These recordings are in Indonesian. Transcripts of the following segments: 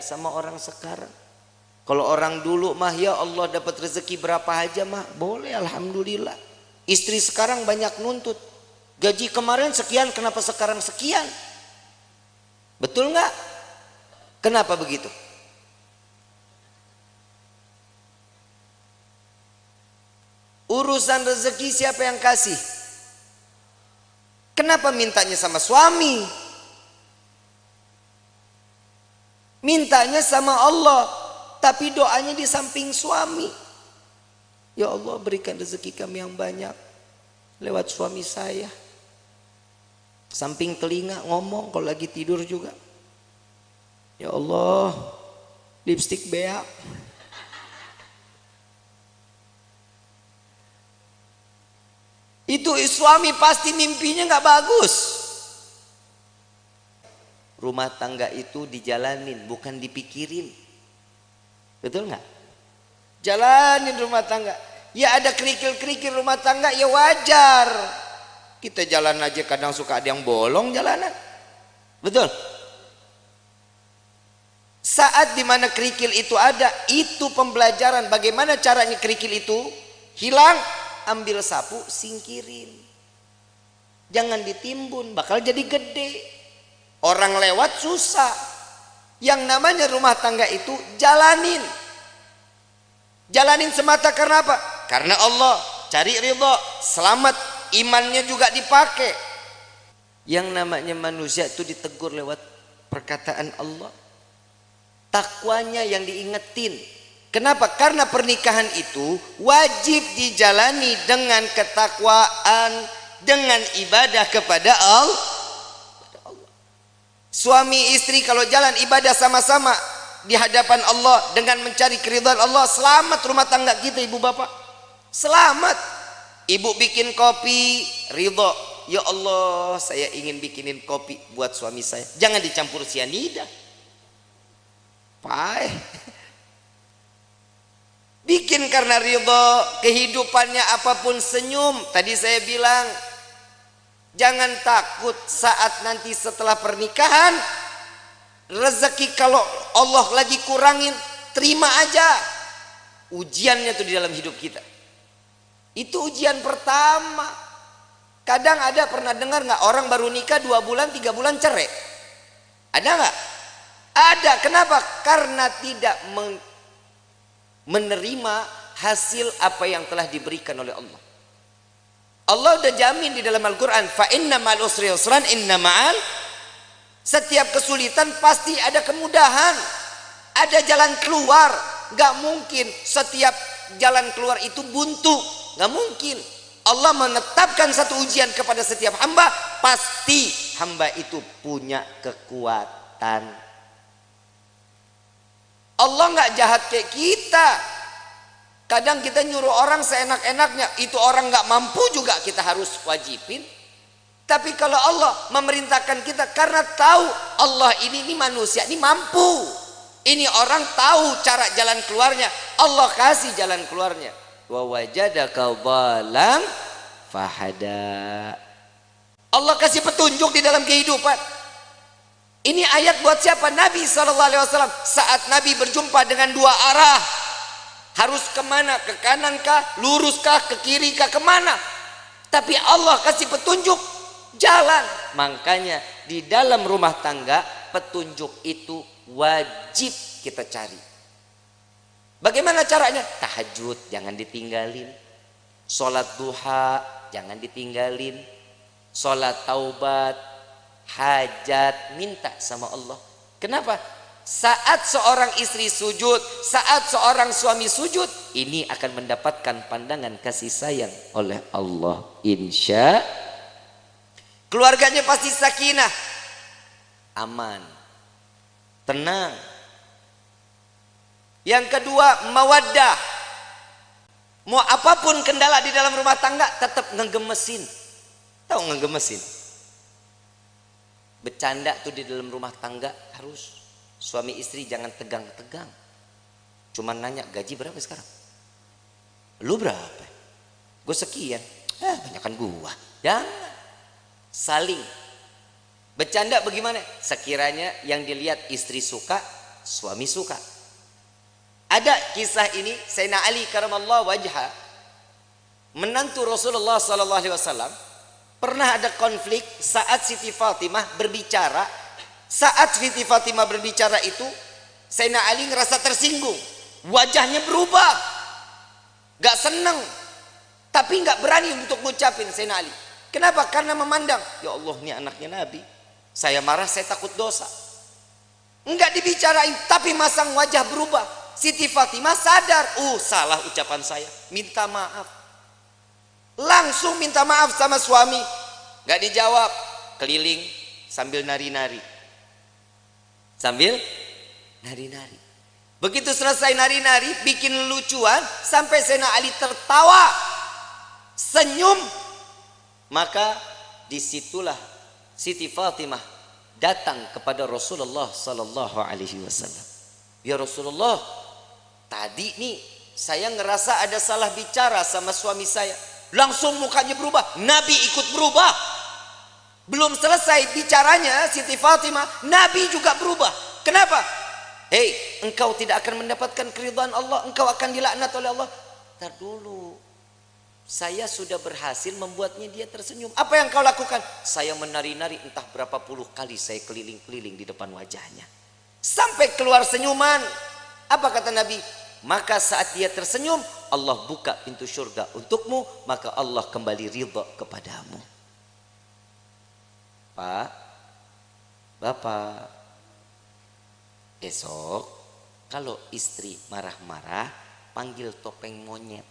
sama orang sekarang. Kalau orang dulu mah ya Allah dapat rezeki berapa aja mah boleh, alhamdulillah. Istri sekarang banyak nuntut, gaji kemarin sekian kenapa sekarang sekian? Betul nggak? Kenapa begitu? Urusan rezeki siapa yang kasih? Kenapa mintanya sama suami? Mintanya sama Allah, tapi doanya di samping suami. Ya Allah berikan rezeki kami yang banyak lewat suami saya. Samping telinga ngomong kalau lagi tidur juga. Ya Allah lipstik beak. Itu suami pasti mimpinya nggak bagus. Rumah tangga itu dijalanin bukan dipikirin. Betul nggak? Jalanin rumah tangga. Ya ada kerikil-kerikil rumah tangga ya wajar. Kita jalan aja kadang suka ada yang bolong jalanan. Betul? Saat dimana kerikil itu ada, itu pembelajaran bagaimana caranya kerikil itu hilang. Ambil sapu singkirin. Jangan ditimbun, bakal jadi gede. Orang lewat susah. Yang namanya rumah tangga itu jalanin. Jalanin semata karena apa? Karena Allah, cari ridho, selamat, imannya juga dipakai. Yang namanya manusia itu ditegur lewat perkataan Allah. Takwanya yang diingetin. Kenapa? Karena pernikahan itu wajib dijalani dengan ketakwaan, dengan ibadah kepada Allah. Suami istri kalau jalan ibadah sama-sama di hadapan Allah dengan mencari keridhaan Allah, selamat rumah tangga kita ibu bapak. Selamat. Ibu bikin kopi, ridho. Ya Allah, saya ingin bikinin kopi buat suami saya. Jangan dicampur sianida. Pahit. Bikin karena ridho, kehidupannya apapun senyum. Tadi saya bilang, jangan takut saat nanti setelah pernikahan, rezeki kalau Allah lagi kurangin, terima aja. Ujiannya tuh di dalam hidup kita. Itu ujian pertama. Kadang ada pernah dengar nggak orang baru nikah 2 bulan 3 bulan cerai? Ada nggak? Ada. Kenapa? Karena tidak menerima hasil apa yang telah diberikan oleh Allah. Allah udah jamin di dalam Al-Quran, fa inna ma'al usri yusran, inna ma'al, setiap kesulitan pasti ada kemudahan, ada jalan keluar. Gak mungkin setiap jalan keluar itu buntu, gak mungkin. Allah menetapkan satu ujian kepada setiap hamba, pasti hamba itu punya kekuatan. Allah nggak jahat kayak kita. Kadang kita nyuruh orang seenak-enaknya, itu orang nggak mampu juga kita harus wajibin. Tapi kalau Allah memerintahkan kita karena tahu Allah ini manusia ini mampu, ini orang tahu cara jalan keluarnya, Allah kasih jalan keluarnya. Wa wajadaka dhalam fahada. Allah kasih petunjuk di dalam kehidupan. Ini ayat buat siapa? Nabi SAW. Saat Nabi berjumpa dengan 2 arah, harus kemana? Ke kanan kah? Lurus kah? Ke kiri kah? Kemana? Tapi Allah kasih petunjuk jalan. Makanya di dalam rumah tangga petunjuk itu wajib kita cari. Bagaimana caranya? Tahajud jangan ditinggalin, sholat duha jangan ditinggalin, sholat taubat, hajat, minta sama Allah. Kenapa? Saat seorang istri sujud, saat seorang suami sujud, ini akan mendapatkan pandangan kasih sayang oleh Allah. Insya keluarganya pasti sakinah, aman, tenang. Yang kedua, mawaddah. Mau apapun kendala di dalam rumah tangga tetap ngegemesin. Tahu ngegemesin? Bercanda tuh di dalam rumah tangga harus. Suami istri jangan tegang-tegang. Cuman nanya gaji berapa sekarang? Lu berapa? Gue sekian. Banyakan gua. Jangan. Saling. Bercanda bagaimana? Sekiranya yang dilihat istri suka, suami suka. Ada kisah ini, Sayyidina Ali karamallahu wajha, menantu Rasulullah sallallahu alaihi wasallam, pernah ada konflik saat Siti Fatimah berbicara. Saat Siti Fatimah berbicara itu, Sayyidina Ali ngerasa tersinggung, wajahnya berubah, gak seneng, tapi gak berani untuk ngucapin Sayyidina Ali. Kenapa? Karena memandang, ya Allah, ini anaknya Nabi, saya marah, saya takut dosa. Enggak dibicarain, tapi masang wajah berubah. Siti Fatimah sadar, salah ucapan saya, minta maaf. Langsung minta maaf sama suami. Gak dijawab, keliling sambil nari-nari. Sambil nari-nari. Begitu selesai nari-nari, bikin lucuan, sampai Sayyidina Ali tertawa, senyum. Maka disitulah Siti Fatimah datang kepada Rasulullah sallallahu alaihi wasallam. Ya Rasulullah, tadi nih saya ngerasa ada salah bicara sama suami saya. Langsung mukanya berubah, Nabi ikut berubah. Belum selesai bicaranya Siti Fatimah, Nabi juga berubah. Kenapa? Hei, engkau tidak akan mendapatkan keridhaan Allah, engkau akan dilaknat oleh Allah. Ntar dulu, saya sudah berhasil membuatnya dia tersenyum. Apa yang kau lakukan? Saya menari-nari, entah berapa puluh kali saya keliling-keliling di depan wajahnya, sampai keluar senyuman. Apa kata Nabi? Maka saat dia tersenyum, Allah buka pintu surga untukmu, maka Allah kembali ridha kepadamu. Pak, Bapak, esok kalau istri marah-marah, panggil topeng monyet,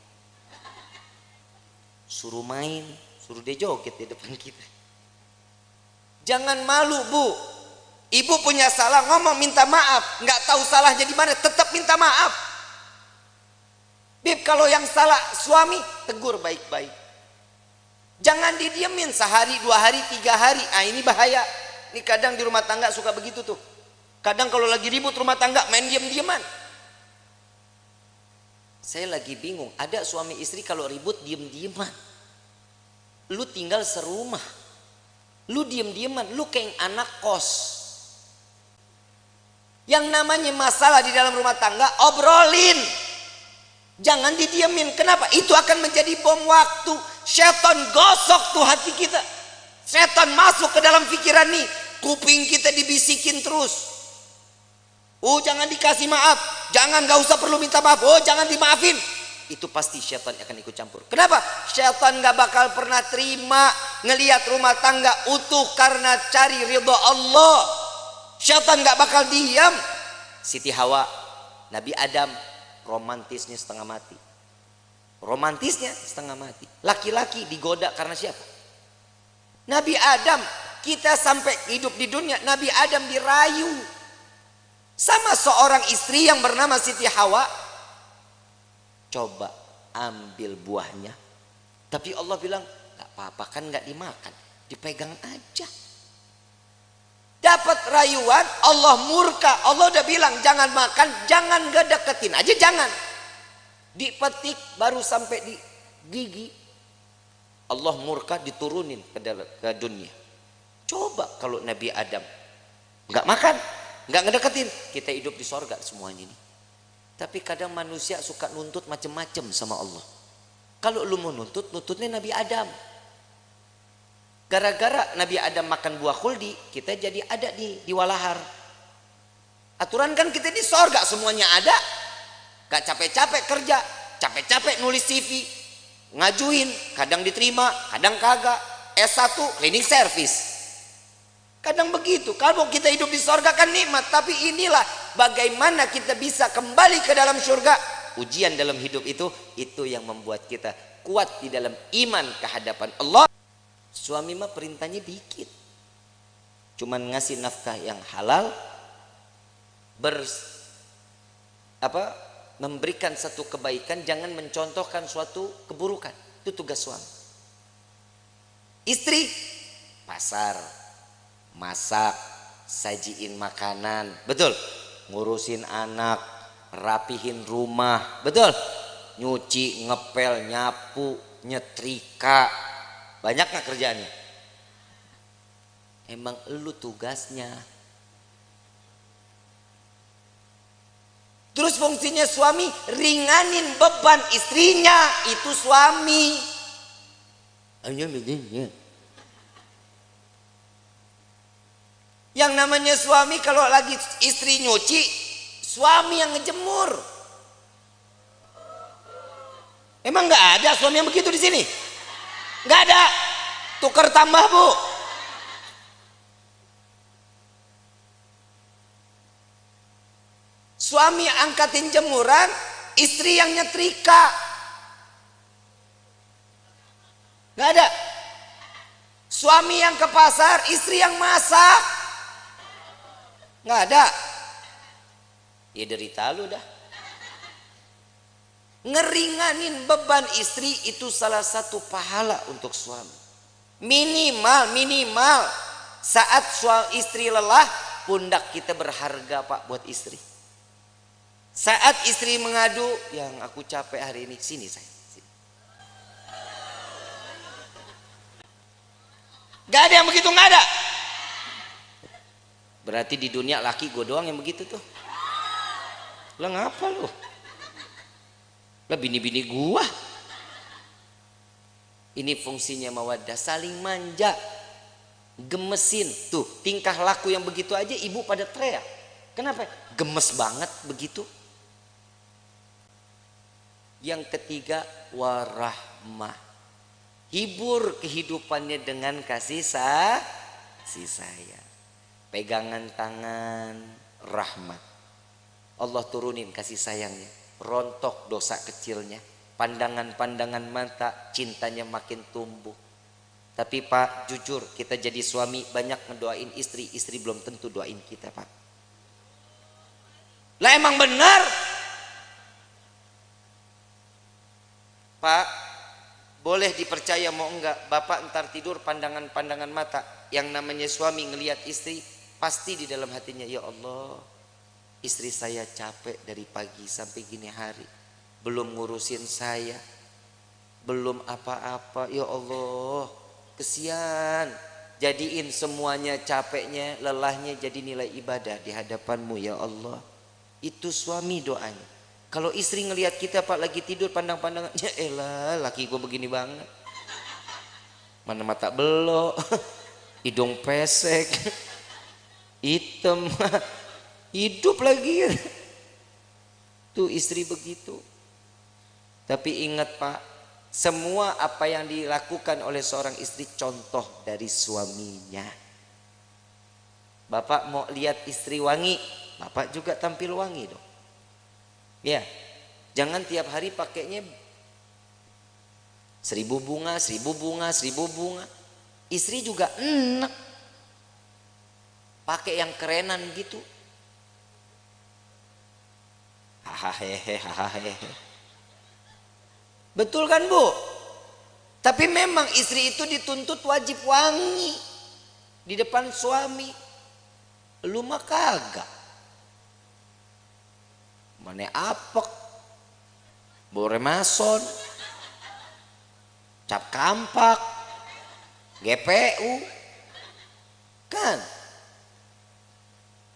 suruh main, suruh dia joget di depan kita. Jangan malu, Bu. Ibu punya salah, ngomong minta maaf, nggak tahu salahnya di mana, tetap minta maaf. Bib, kalau yang salah suami, tegur baik-baik. Jangan didiemin sehari, 2 hari, 3 hari. Ini bahaya. Ini kadang di rumah tangga suka begitu tuh. Kadang kalau lagi ribut rumah tangga, main diem-dieman. Saya lagi bingung, ada suami istri kalau ribut diem-dieman. Lu tinggal serumah, lu diem-dieman, lu kayak anak kos. Yang namanya masalah di dalam rumah tangga, obrolin. Jangan didiemin. Kenapa? Itu akan menjadi bom waktu. Setan gosok tuh hati kita. Setan masuk ke dalam pikiran nih. Kuping kita dibisikin terus. Jangan dikasih maaf. Jangan, gak usah perlu minta maaf. Jangan dimaafin. Itu pasti setan akan ikut campur. Kenapa? Setan gak bakal pernah terima ngelihat rumah tangga utuh karena cari ridha Allah. Setan gak bakal diam. Siti Hawa, Nabi Adam, romantisnya setengah mati. Romantisnya setengah mati. Laki-laki digoda karena siapa? Nabi Adam. Kita sampai hidup di dunia, Nabi Adam dirayu sama seorang istri yang bernama Siti Hawa. Coba ambil buahnya, tapi Allah bilang gak apa-apa, kan gak dimakan, dipegang aja. Dapat rayuan, Allah murka. Allah udah bilang jangan makan, jangan gak deketin aja, jangan. Dipetik baru sampai di gigi, Allah murka, diturunin ke dunia. Coba kalau Nabi Adam nggak makan, nggak ngedeketin, kita hidup di sorga semuanya ini. Tapi kadang manusia suka nuntut macem-macem sama Allah. Kalau lu mau nuntut, nuntutnya Nabi Adam. Gara-gara Nabi Adam makan buah khuldi, kita jadi ada di walahar. Aturan kan kita di sorga semuanya ada. Gak capek-capek kerja, capek-capek nulis CV, ngajuin, kadang diterima, kadang kagak. S1 cleaning service. Kadang begitu. Kalau kita hidup di sorga kan nikmat, tapi inilah bagaimana kita bisa kembali ke dalam surga. Ujian dalam hidup itu yang membuat kita kuat di dalam iman kehadapan Allah. Suami mah perintahnya dikit, cuman ngasih nafkah yang halal, memberikan satu kebaikan, jangan mencontohkan suatu keburukan. Itu tugas suami. Istri pasar, masak, sajiin makanan, betul, ngurusin anak, rapihin rumah, betul, nyuci, ngepel, nyapu, nyetrika. Banyak gak kerjaannya? Emang lu tugasnya. Terus fungsinya suami ringanin beban istrinya, itu suami. Yang namanya suami kalau lagi istri nyuci, suami yang ngejemur. Emang nggak ada suami yang begitu di sini? Nggak ada. Tukar tambah, Bu. Suami angkatin jemuran, istri yang nyetrika. Nggak ada. Suami yang ke pasar, istri yang masak. Nggak ada. Ya derita lu dah. Ngeringanin beban istri itu salah satu pahala untuk suami. Minimal saat istri lelah, pundak kita berharga, Pak, buat istri. Saat istri mengadu, yang aku capek hari ini, sini saya. Sini. Gak ada yang begitu, gak ada. Berarti di dunia laki gue doang yang begitu tuh. Lah ngapa lu? Lah bini-bini gua. Ini fungsinya mawaddah, saling manja, gemesin. Tuh tingkah laku yang begitu aja ibu pada teriak. Kenapa? Gemes banget begitu. Yang ketiga, warahmah. Hibur kehidupannya dengan kasih sayang. Pegangan tangan, rahmat. Allah turunin kasih sayangnya. Rontok dosa kecilnya. Pandangan-pandangan mata, cintanya makin tumbuh. Tapi Pak, jujur kita jadi suami banyak ngedoain istri. Istri belum tentu doain kita, Pak. Lah emang benar. Pak, boleh dipercaya mau enggak, Bapak ntar tidur pandangan-pandangan mata. Yang namanya suami ngelihat istri, pasti di dalam hatinya, ya Allah, istri saya capek dari pagi sampai gini hari, belum ngurusin saya, belum apa-apa, ya Allah, kesian. Jadiin semuanya capeknya, lelahnya jadi nilai ibadah di hadapanmu, ya Allah. Itu suami doanya. Kalau istri ngelihat kita, Pak, lagi tidur pandang-pandangannya, elah laki gue begini banget, mana mata belok, hidung pesek, hitam, hidup lagi. Tuh istri begitu. Tapi ingat, Pak, semua apa yang dilakukan oleh seorang istri contoh dari suaminya. Bapak mau lihat istri wangi, Bapak juga tampil wangi dong. Ya, jangan tiap hari pakainya 1000 bunga, 1000 bunga, 1000 bunga. Istri juga enak pakai yang kerenan gitu. Hahaha. Betul kan, Bu? Tapi memang istri itu dituntut wajib wangi di depan suami. Lu mah kagak. Mana apek, bore mason, cap kampak, GPU, kan?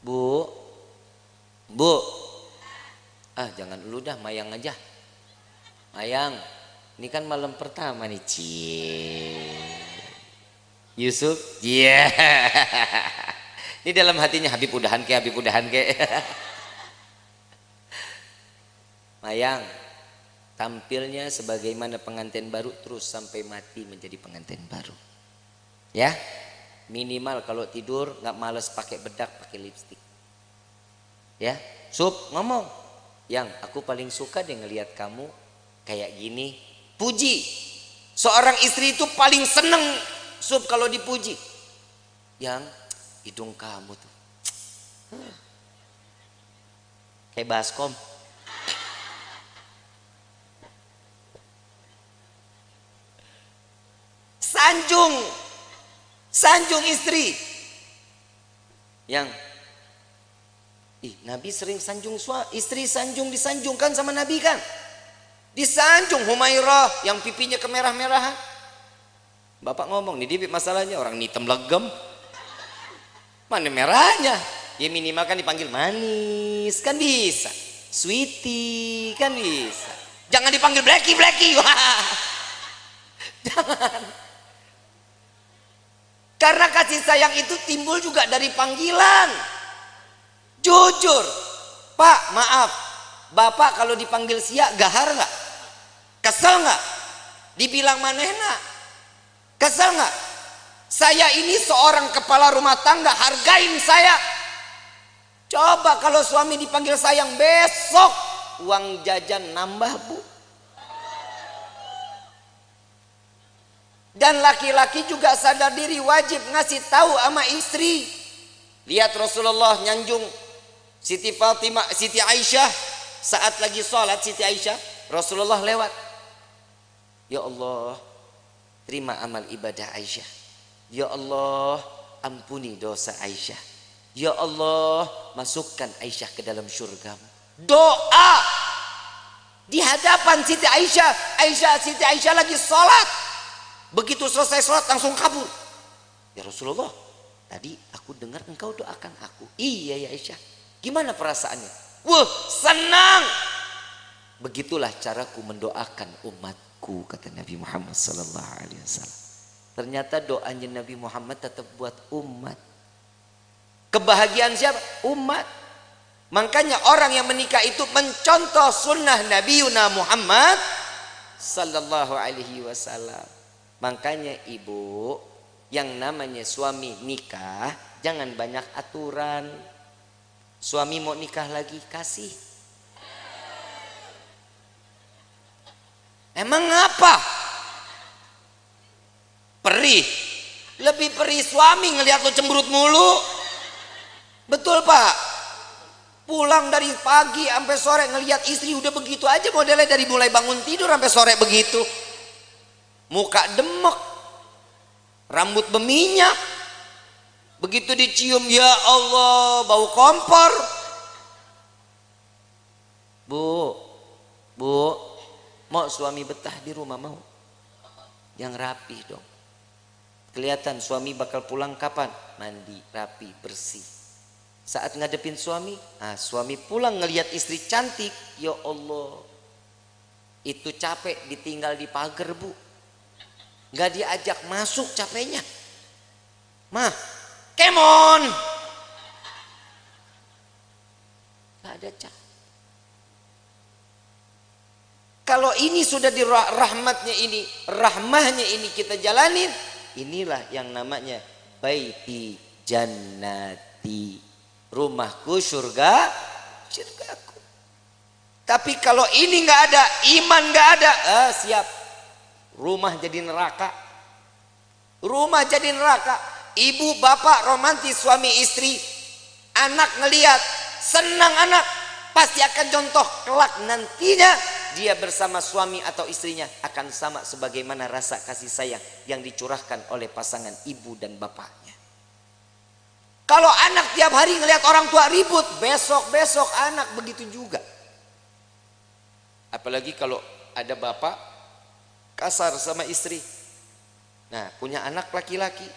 Bu, jangan dulu dah, Mayang aja. Mayang, ini kan malam pertama nih, Yusuf, iya. Ini dalam hatinya, Habib udahan ke. Mayang, tampilnya sebagaimana pengantin baru terus sampai mati menjadi pengantin baru. Ya, minimal kalau tidur nggak males pakai bedak, pakai lipstik. Ya, Sup ngomong, yang aku paling suka deh ngelihat kamu kayak gini. Puji. Seorang istri itu paling seneng, Sup, kalau dipuji. Yang hidung kamu tuh kayak baskom. Sanjung istri. Yang Nabi sering sanjung istri, disanjungkan sama Nabi kan. Disanjung Humairah yang pipinya kemerah-merahan. Bapak ngomong, nih Bib, masalahnya orang hitam legem, mana merahnya. Ya minimal kan dipanggil manis, kan bisa. sweetie, kan bisa. Jangan dipanggil Blacky. Wah. Jangan. Karena kasih sayang itu timbul juga dari panggilan. Jujur, Pak, maaf, Bapak kalau dipanggil sia gahar nggak? Kesel nggak? Dibilang manehna, kesel nggak? Saya ini seorang kepala rumah tangga, hargain saya. Coba kalau suami dipanggil sayang, besok uang jajan nambah, Bu. Dan laki-laki juga sadar diri, wajib ngasih tahu sama istri. Lihat Rasulullah nyanjung Siti Fatimah, Siti Aisyah saat lagi sholat. Siti Aisyah, Rasulullah lewat, ya Allah, terima amal ibadah Aisyah. Ya Allah, ampuni dosa Aisyah. Ya Allah, masukkan Aisyah ke dalam surgamu. Doa di hadapan Siti Aisyah. Siti Aisyah lagi sholat. Begitu selesai sholat langsung kabur. Ya Rasulullah, tadi aku dengar engkau doakan aku. Iya ya Aisyah. Gimana perasaannya? Wah, senang. Begitulah caraku mendoakan umatku, kata Nabi Muhammad SAW. Ternyata doanya Nabi Muhammad tetap buat umat. Kebahagiaan siapa? Umat. Makanya orang yang menikah itu mencontoh sunnah Nabi Muhammad SAW. Makanya ibu, yang namanya suami nikah jangan banyak aturan. Suami mau nikah lagi, kasih. Emang apa? Perih. Lebih perih suami ngelihat lo cemberut mulu. Betul Pak? Pulang dari pagi sampai sore ngelihat istri udah begitu aja modelnya, dari mulai bangun tidur sampai sore begitu. Muka demek, rambut berminyak, begitu dicium, ya Allah, bau kompor. Bu, mau suami betah di rumah mau? Yang rapi dong. Kelihatan suami bakal pulang kapan? Mandi, rapi, bersih. Saat ngadepin suami, suami pulang ngelihat istri cantik, ya Allah, itu capek ditinggal di pagar, Bu. Gak diajak masuk capeknya. Mah, kemon. Gak ada cap. Kalau ini sudah di rahmahnya ini kita jalanin, inilah yang namanya baiti jannati, rumahku surgaku. Tapi kalau ini nggak ada, iman nggak ada, siap. Rumah jadi neraka. Rumah jadi neraka. Ibu bapak romantis suami istri, anak ngelihat senang, anak pasti akan contoh kelak nantinya dia bersama suami atau istrinya akan sama sebagaimana rasa kasih sayang yang dicurahkan oleh pasangan ibu dan bapaknya. Kalau anak tiap hari ngelihat orang tua ribut, besok anak begitu juga. Apalagi kalau ada bapak kasar sama istri. Nah, punya anak laki-laki,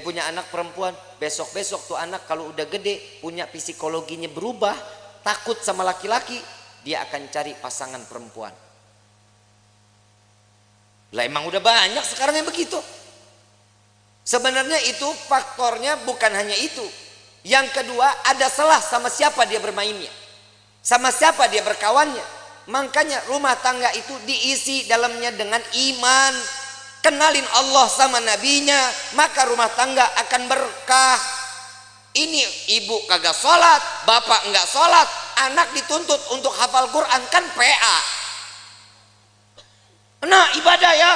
punya anak perempuan, besok tuh anak kalau udah gede punya psikologinya berubah, takut sama laki-laki, dia akan cari pasangan perempuan. Lah emang udah banyak sekarang yang begitu. Sebenarnya itu faktornya bukan hanya itu. Yang kedua, ada salah sama siapa dia bermainnya, sama siapa dia berkawannya. Makanya rumah tangga itu diisi dalamnya dengan iman, kenalin Allah sama nabinya, maka rumah tangga akan berkah. Ini ibu kagak sholat, bapak enggak sholat, anak dituntut untuk hafal Quran, kan PA. Nah ibadah ya,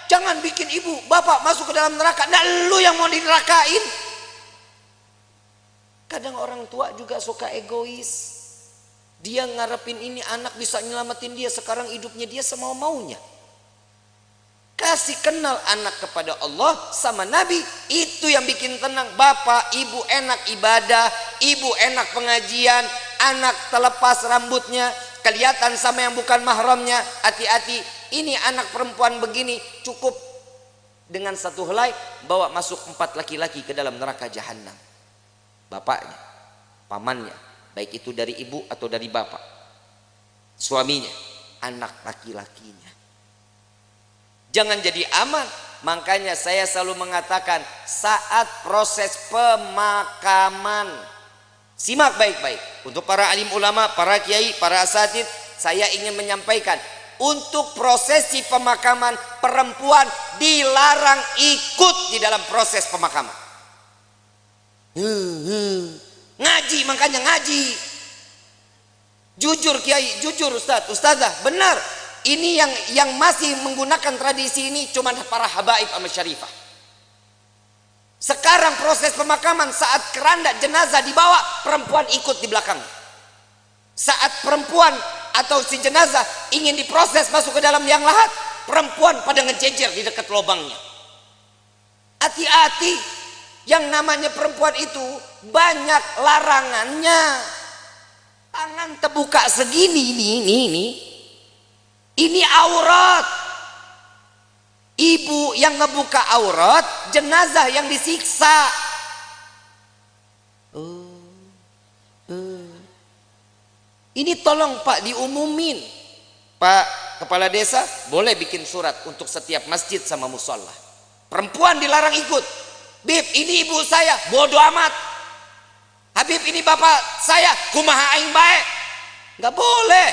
jangan bikin ibu bapak masuk ke dalam neraka. Nah lu yang mau dinerakain. Kadang orang tua juga suka egois. Dia ngarepin ini anak bisa nyelamatin dia, sekarang hidupnya dia semau-maunya. Kasih kenal anak kepada Allah sama Nabi, itu yang bikin tenang. Bapak, ibu enak ibadah, ibu enak pengajian, anak terlepas rambutnya, kelihatan sama yang bukan mahramnya. Hati-hati, ini anak perempuan begini, cukup dengan satu helai bawa masuk 4 laki-laki ke dalam neraka jahanam. Bapaknya, pamannya, baik itu dari ibu atau dari bapak, suaminya, anak laki-lakinya. Jangan jadi aman. Makanya saya selalu mengatakan saat proses pemakaman, simak baik-baik. Untuk para alim ulama, para kiai, para asatidz, saya ingin menyampaikan, untuk prosesi pemakaman perempuan dilarang ikut di dalam proses pemakaman. Ngaji, makanya ngaji. Jujur kiai, jujur ustadz, ustadzah, benar. Ini yang masih menggunakan tradisi ini cuma para habaib sama syarifah. Sekarang proses pemakaman saat keranda jenazah dibawa, perempuan ikut di belakang. Saat perempuan atau si jenazah ingin diproses masuk ke dalam liang lahat, perempuan pada ngejejer di dekat lubangnya. Hati-hati, yang namanya perempuan itu banyak larangannya. Tangan terbuka segini, ini aurat. Ibu yang ngebuka aurat, jenazah yang disiksa. Ini tolong Pak diumumin. Pak Kepala Desa boleh bikin surat untuk setiap masjid sama musola. Perempuan dilarang ikut. Bib, ini ibu saya, bodoh amat. Habib, ini bapak saya, kumaha aing bae. Nggak boleh.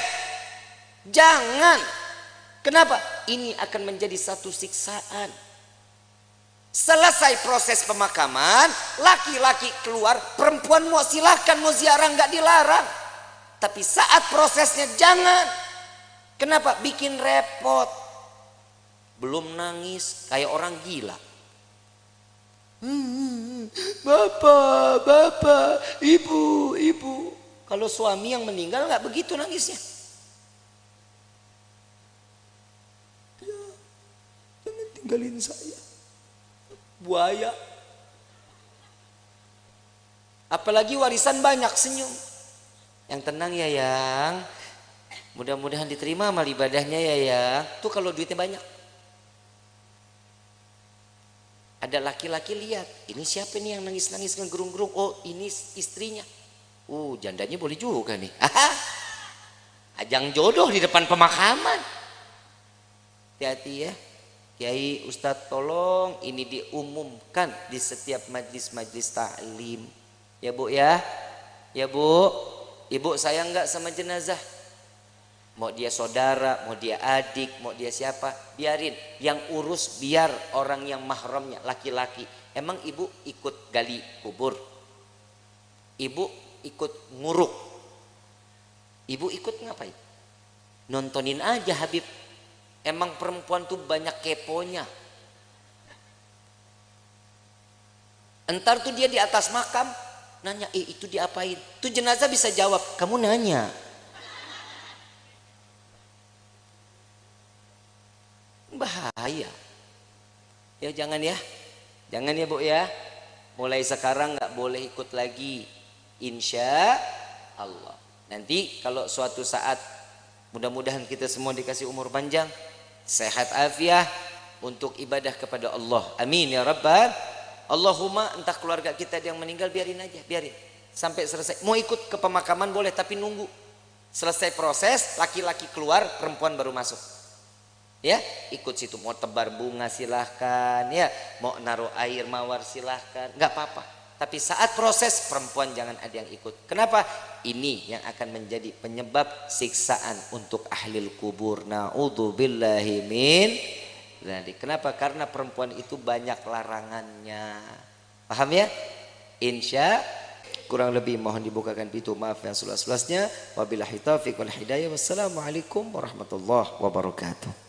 Jangan. Kenapa? Ini akan menjadi satu siksaan. Selesai proses pemakaman, laki-laki keluar, perempuan mau silahkan mau ziarah, nggak dilarang. Tapi saat prosesnya jangan. Kenapa? Bikin repot. Belum nangis kayak orang gila. Bapak, ibu. Kalau suami yang meninggal nggak begitu nangisnya. Ya, jangan tinggalin saya. Buaya. Apalagi warisan banyak, senyum. Yang tenang ya yang. Mudah-mudahan diterima amal ibadahnya ya yang. Tuh kalau duitnya banyak. Ada laki-laki lihat, ini siapa nih yang nangis-nangis ngegerung-gerung? Oh, ini istrinya. Jandanya boleh juga nih. Ajang jodoh di depan pemakaman. Hati-hati ya. Kiai, Ustadz, tolong ini diumumkan di setiap majlis-majlis ta'lim. Ya Bu ya. Ya Bu. Ibu sayang nggak sama jenazah? Mau dia saudara, mau dia adik, mau dia siapa, biarin. Yang urus biar orang yang mahramnya, laki-laki. Emang ibu ikut gali kubur? Ibu ikut nguruk? Ibu ikut ngapain? Nontonin aja Habib. Emang perempuan tuh banyak keponya. Entar tuh dia di atas makam, nanya, itu diapain? Tuh jenazah bisa jawab, kamu nanya. Bahaya ya, jangan ya Bu ya. Mulai sekarang nggak boleh ikut lagi, insya Allah. Nanti kalau suatu saat, mudah-mudahan kita semua dikasih umur panjang, sehat afiah untuk ibadah kepada Allah, amin ya rabbal Allahumma. Entah keluarga kita yang meninggal, biarin aja, biarin sampai selesai. Mau ikut ke pemakaman boleh, tapi nunggu selesai proses, laki-laki keluar, perempuan baru masuk. Ya, ikut situ. Mau tebar bunga silahkan, ya, mau naruh air mawar silahkan, nggak apa-apa. Tapi saat proses, perempuan jangan ada yang ikut. Kenapa? Ini yang akan menjadi penyebab siksaan untuk ahlil kubur. Na'udzubillahi min dzalik. Kenapa? Karena perempuan itu banyak larangannya. Paham ya? Insya kurang lebih mohon dibukakan pintu maaf yang seluas-luasnya. Wabillahi taufiq wal hidayah. Wassalamualaikum warahmatullahi wabarakatuh.